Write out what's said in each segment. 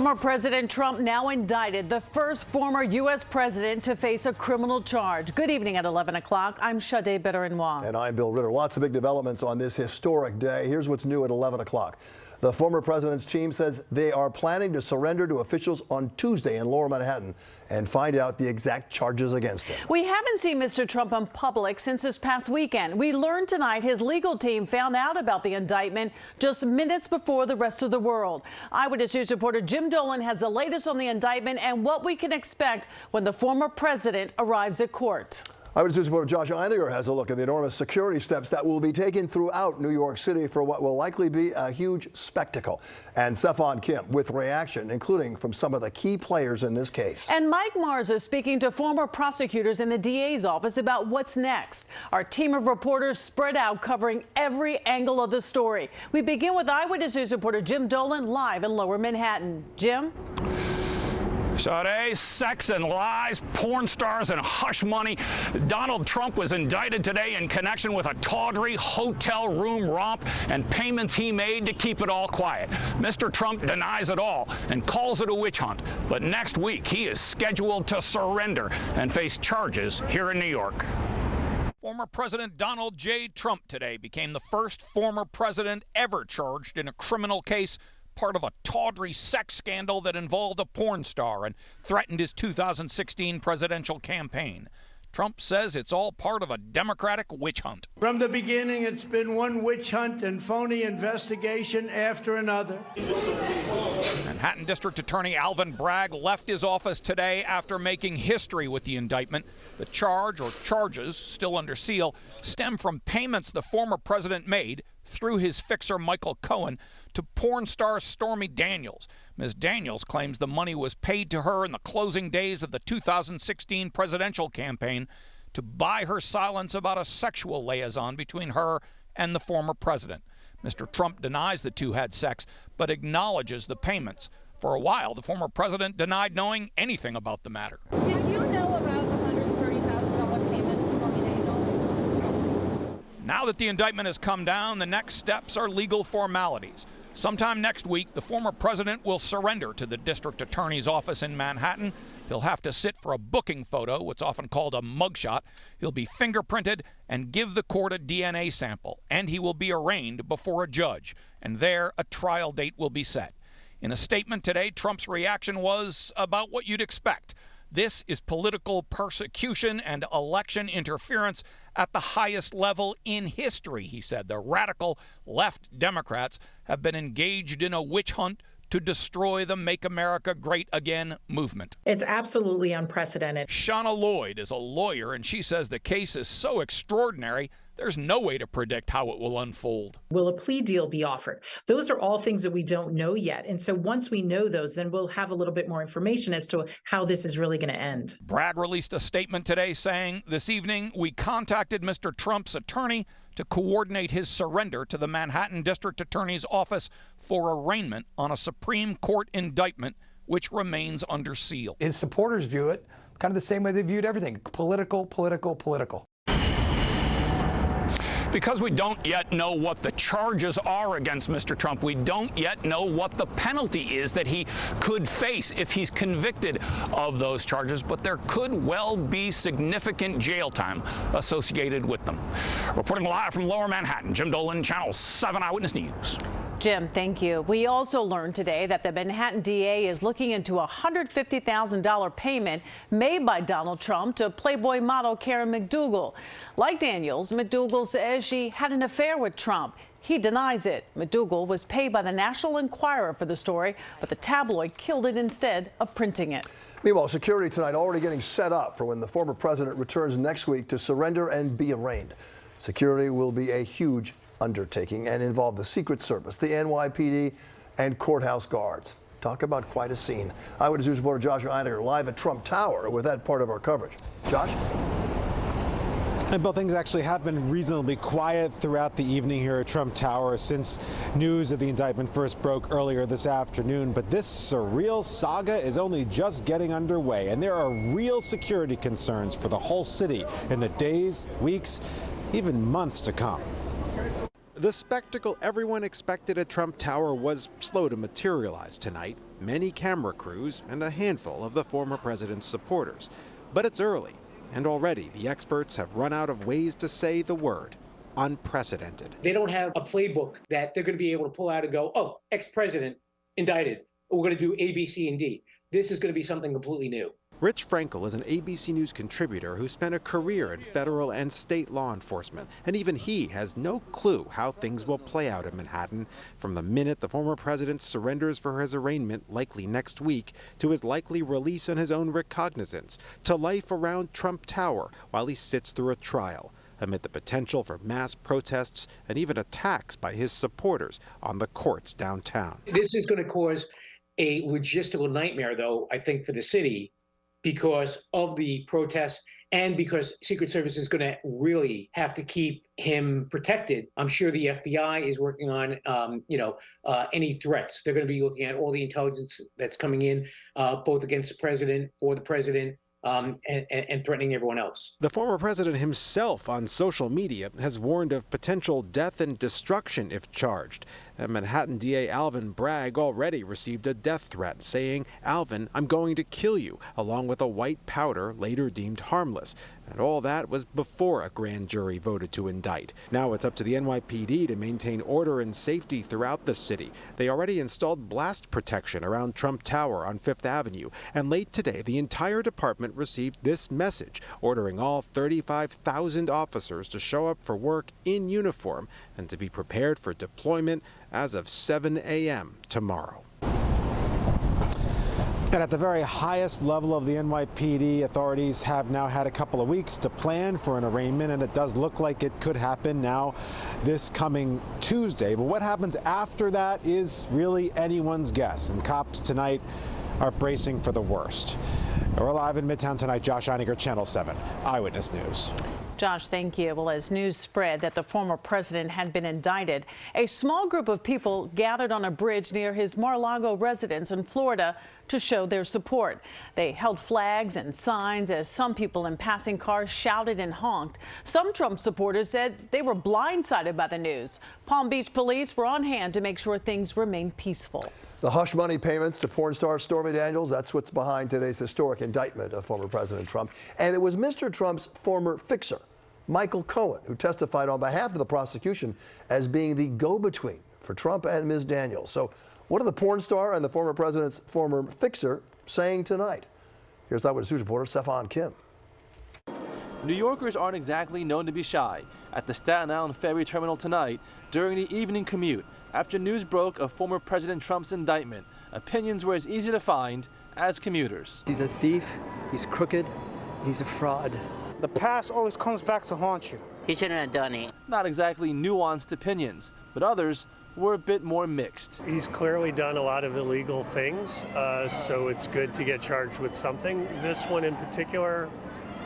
Former President Trump now indicted, the first former U.S. president to face a criminal charge. Good evening at 11 o'clock. I'm Sade Bitterin-Wong. And I'm Bill Ritter. Lots of big developments on this historic day. Here's what's new at 11 o'clock. The former president's team says they are planning to surrender to officials on Tuesday in Lower Manhattan and find out the exact charges against him. We haven't seen Mr. Trump in public since this past weekend. We learned tonight his legal team found out about the indictment just minutes before the rest of the world. Eyewitness News reporter Jim Dolan has the latest on the indictment and what we can expect when the former president arrives at court. Eyewitness News reporter Josh Einiger has a look at the enormous security steps that will be taken throughout New York City for what will likely be a huge spectacle. And Stefan Kim with reaction, including from some of the key players in this case. And Mike Marza speaking to former prosecutors in the DA's office about what's next. Our team of reporters spread out covering every angle of the story. We begin with Eyewitness News reporter Jim Dolan live in Lower Manhattan. Jim? Sade, sex and lies, porn stars and hush money. Donald Trump was indicted today in connection with a tawdry hotel room romp and payments he made to keep it all quiet. Mr. Trump denies it all and calls it a witch hunt. But next week, he is scheduled to surrender and face charges here in New York. Former President Donald J. Trump today became the first former president ever charged in a criminal case, part of a tawdry sex scandal that involved a porn star and threatened his 2016 presidential campaign. Trump says it's all part of a Democratic witch hunt. From the beginning, it's been one witch hunt and phony investigation after another. Manhattan District Attorney Alvin Bragg left his office today after making history with the indictment. The charge, or charges, still under seal, stem from payments the former president made through his fixer Michael Cohen to porn star Stormy Daniels. Ms. Daniels claims the money was paid to her in the closing days of the 2016 presidential campaign to buy her silence about a sexual liaison between her and the former president. Mr. Trump denies the two had sex, but acknowledges the payments. For a while, the former president denied knowing anything about the matter. Did you know about the $130,000 payment to Stormy Daniels? Now that the indictment has come down, the next steps are legal formalities. Sometime next week, the former president will surrender to the district attorney's office in Manhattan. He'll have to sit for a booking photo, what's often called a mugshot. He'll be fingerprinted and give the court a DNA sample, and he will be arraigned before a judge, and there a trial date will be set. In a statement today, Trump's reaction was about what you'd expect. This is political persecution and election interference at the highest level in history, he said. The radical left Democrats have been engaged in a witch hunt to destroy the Make America Great Again movement. It's absolutely unprecedented. Shauna Lloyd is a lawyer, and she says the case is so extraordinary, there's no way to predict how it will unfold. Will a plea deal be offered? Those are all things that we don't know yet. And so once we know those, then we'll have a little bit more information as to how this is really going to end. Bragg released a statement today saying, "This evening, we contacted Mr. Trump's attorney to coordinate his surrender to the Manhattan District Attorney's office for arraignment on a Supreme Court indictment, which remains under seal." His supporters view it kind of the same way they viewed everything: political, political, political. Because we don't yet know what the charges are against Mr. Trump, we don't yet know what the penalty is that he could face if he's convicted of those charges, but there could well be significant jail time associated with them. Reporting live from Lower Manhattan, Jim Dolan, Channel 7 Eyewitness News. Jim, thank you. We also learned today that the Manhattan DA is looking into a $150,000 payment made by Donald Trump to Playboy model Karen McDougal. Like Daniels, McDougal says she had an affair with Trump. He denies it. McDougal was paid by the National Enquirer for the story, but the tabloid killed it instead of printing it. Meanwhile, security tonight already getting set up for when the former president returns next week to surrender and be arraigned. Security will be a huge undertaking and involve the Secret Service, the NYPD, and courthouse guards. Talk about quite a scene. Eyewitness News reporter Josh Einiger live at Trump Tower with that part of our coverage. Josh? And Bill, things actually have been reasonably quiet throughout the evening here at Trump Tower since news of the indictment first broke earlier this afternoon. But this surreal saga is only just getting underway, and there are real security concerns for the whole city in the days, weeks, even months to come. The spectacle everyone expected at Trump Tower was slow to materialize tonight. Many camera crews and a handful of the former president's supporters. But it's early, and already the experts have run out of ways to say the word unprecedented. They don't have a playbook that they're going to be able to pull out and go, oh, ex-president indicted. We're going to do A, B, C, and D. This is going to be something completely new. Rich Frankel is an ABC News contributor who spent a career in federal and state law enforcement, and even he has no clue how things will play out in Manhattan from the minute the former president surrenders for his arraignment, likely next week, to his likely release on his own recognizance, to life around Trump Tower while he sits through a trial, amid the potential for mass protests and even attacks by his supporters on the courts downtown. This is going to cause a logistical nightmare, though, I think, for the city, because of the protests and because Secret Service is going to really have to keep him protected. I'm sure the FBI is working on, any threats. They're going to be looking at all the intelligence that's coming in, both against the president, for the president, and threatening everyone else. The former president himself on social media has warned of potential death and destruction if charged. And Manhattan DA Alvin Bragg already received a death threat saying, "Alvin, I'm going to kill you," along with a white powder later deemed harmless. And all that was before a grand jury voted to indict. Now it's up to the NYPD to maintain order and safety throughout the city. They already installed blast protection around Trump Tower on Fifth Avenue. And late today, the entire department received this message, ordering all 35,000 officers to show up for work in uniform and to be prepared for deployment as of 7 a.m. tomorrow. And at the very highest level of the NYPD, authorities have now had a couple of weeks to plan for an arraignment, and it does look like it could happen now this coming Tuesday. But what happens after that is really anyone's guess, and cops tonight are bracing for the worst. We're live in Midtown tonight. Josh Einiger, Channel 7, Eyewitness News. Josh, thank you. Well, as news spread that the former president had been indicted, a small group of people gathered on a bridge near his Mar-a-Lago residence in Florida to show their support. They held flags and signs as some people in passing cars shouted and honked. Some Trump supporters said they were blindsided by the news. Palm Beach police were on hand to make sure things remained peaceful. The hush money payments to porn star Stormy Daniels, that's what's behind today's historic indictment of former President Trump. And it was Mr. Trump's former fixer, Michael Cohen, who testified on behalf of the prosecution as being the go-between for Trump and Ms. Daniels. So what are the porn star and the former president's former fixer saying tonight? Here's Eyewitness News reporter Stefan Kim. New Yorkers aren't exactly known to be shy. At the Staten Island ferry terminal tonight, during the evening commute, after news broke of former President Trump's indictment, opinions were as easy to find as commuters. He's a thief, he's crooked, he's a fraud. The past always comes back to haunt you. He shouldn't have done it. Not exactly nuanced opinions, but others were a bit more mixed. He's clearly done a lot of illegal things, so it's good to get charged with something. This one in particular,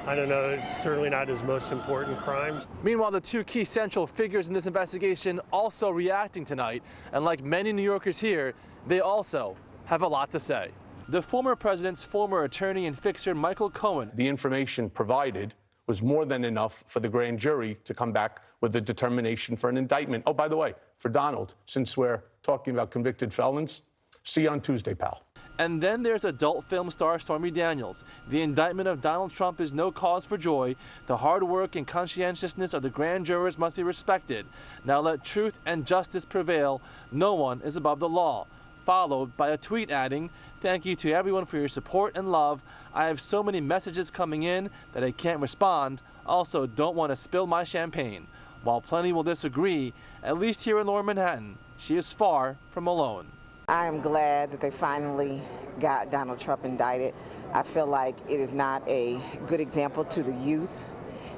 I don't know, it's certainly not his most important crimes. Meanwhile, the two key central figures in this investigation also reacting tonight, and like many New Yorkers here, they also have a lot to say. The former president's former attorney and fixer, Michael Cohen. The information provided was more than enough for the grand jury to come back with a determination for an indictment. Oh, by the way, for Donald, since we're talking about convicted felons, see you on Tuesday, pal. And then there's adult film star Stormy Daniels. The indictment of Donald Trump is no cause for joy. The hard work and conscientiousness of the grand jurors must be respected. Now let truth and justice prevail. No one is above the law. Followed by a tweet adding, "Thank you to everyone for your support and love. I have so many messages coming in that I can't respond. Also, don't want to spill my champagne." While plenty will disagree, at least here in Lower Manhattan, she is far from alone. I am glad that they finally got Donald Trump indicted. I feel like it is not a good example to the youth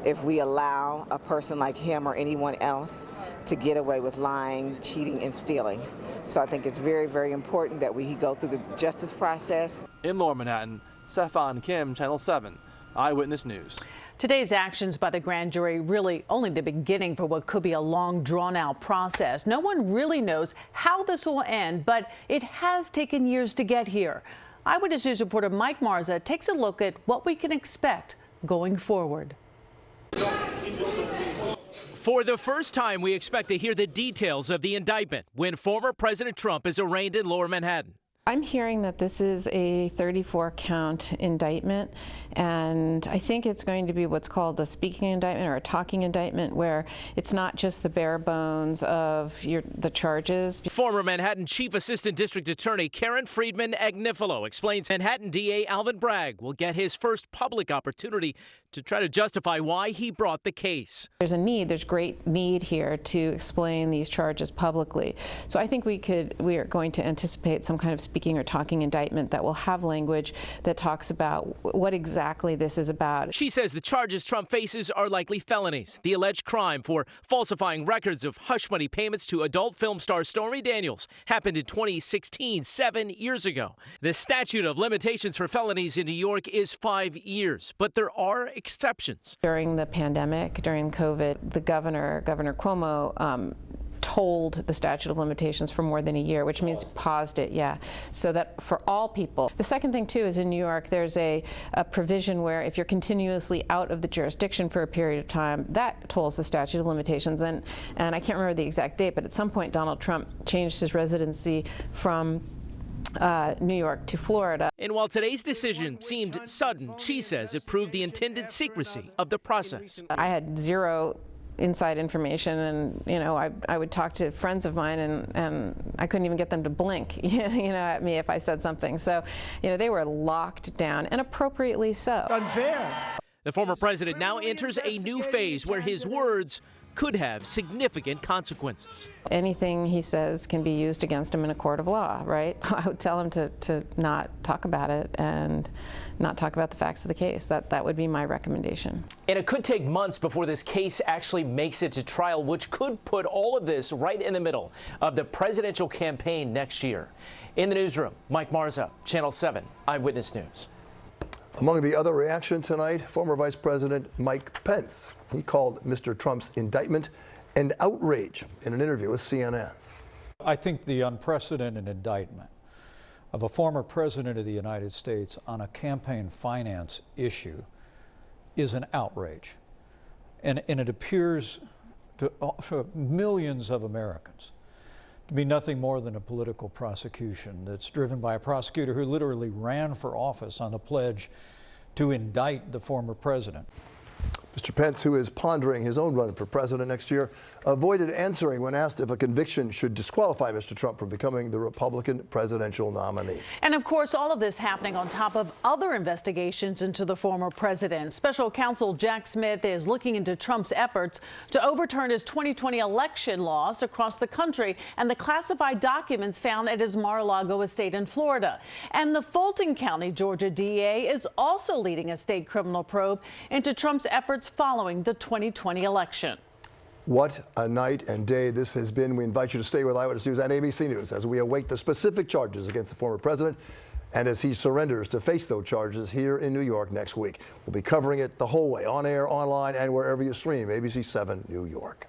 if we allow a person like him or anyone else to get away with lying, cheating, and stealing. So I think it's very, very important that we go through the justice process. In Lower Manhattan, Stefan Kim, Channel 7, Eyewitness News. Today's actions by the grand jury really only the beginning for what could be a long, drawn-out process. No one really knows how this will end, but it has taken years to get here. Eyewitness News reporter Mike Marza takes a look at what we can expect going forward. For the first time, we expect to hear the details of the indictment when former President Trump is arraigned in Lower Manhattan. I'm hearing that this is a 34-count indictment, and I think it's going to be what's called a speaking indictment or a talking indictment, where it's not just the bare bones of the charges. Former Manhattan Chief Assistant District Attorney Karen Friedman Agnifilo explains Manhattan DA Alvin Bragg will get his first public opportunity to try to justify why he brought the case. There's great need here to explain these charges publicly. So I think we are going to anticipate some kind of speaking or talking indictment that will have language that talks about what exactly this is about. She says the charges Trump faces are likely felonies. The alleged crime for falsifying records of hush money payments to adult film star Stormy Daniels happened in 2016, 7 years ago. The statute of limitations for felonies in New York is 5 years, but there are exceptions. During the pandemic, during COVID, the Governor Cuomo, told the statute of limitations for more than a year, which means paused it, so that for all people. The second thing, too, is in New York, there's a provision where if you're continuously out of the jurisdiction for a period of time, that tolls the statute of limitations. And I can't remember the exact date, but at some point, Donald Trump changed his residency from New York to Florida. And while today's decision seemed sudden, she says it proved the intended secrecy of the process. I had zero inside information, and I would talk to friends of mine, and I couldn't even get them to blink at me if I said something. So they were locked down, and appropriately so. Unfair. The former president now enters a new phase where his words could have significant consequences. Anything he says can be used against him in a court of law, right? I would tell him to not talk about it and not talk about the facts of the case. That would be my recommendation. And it could take months before this case actually makes it to trial, which could put all of this right in the middle of the presidential campaign next year. In the newsroom, Mike Marza, Channel 7 Eyewitness News. Among the other reaction tonight, former Vice President Mike Pence. He called Mr. Trump's indictment an outrage in an interview with CNN. I think the unprecedented indictment of a former president of the United States on a campaign finance issue is an outrage. And it appears to millions of Americans to be nothing more than a political prosecution that's driven by a prosecutor who literally ran for office on the pledge to indict the former president. Mr. Pence, who is pondering his own run for president next year, avoided answering when asked if a conviction should disqualify Mr. Trump from becoming the Republican presidential nominee. And of course, all of this happening on top of other investigations into the former president. Special counsel Jack Smith is looking into Trump's efforts to overturn his 2020 election loss across the country and the classified documents found at his Mar-a-Lago estate in Florida. And the Fulton County, Georgia DA is also leading a state criminal probe into Trump's efforts following the 2020 election. What a night and day this has been. We invite you to stay with Eyewitness News and ABC News as we await the specific charges against the former president and as he surrenders to face those charges here in New York next week. We'll be covering it the whole way, on air, online, and wherever you stream ABC 7 New York.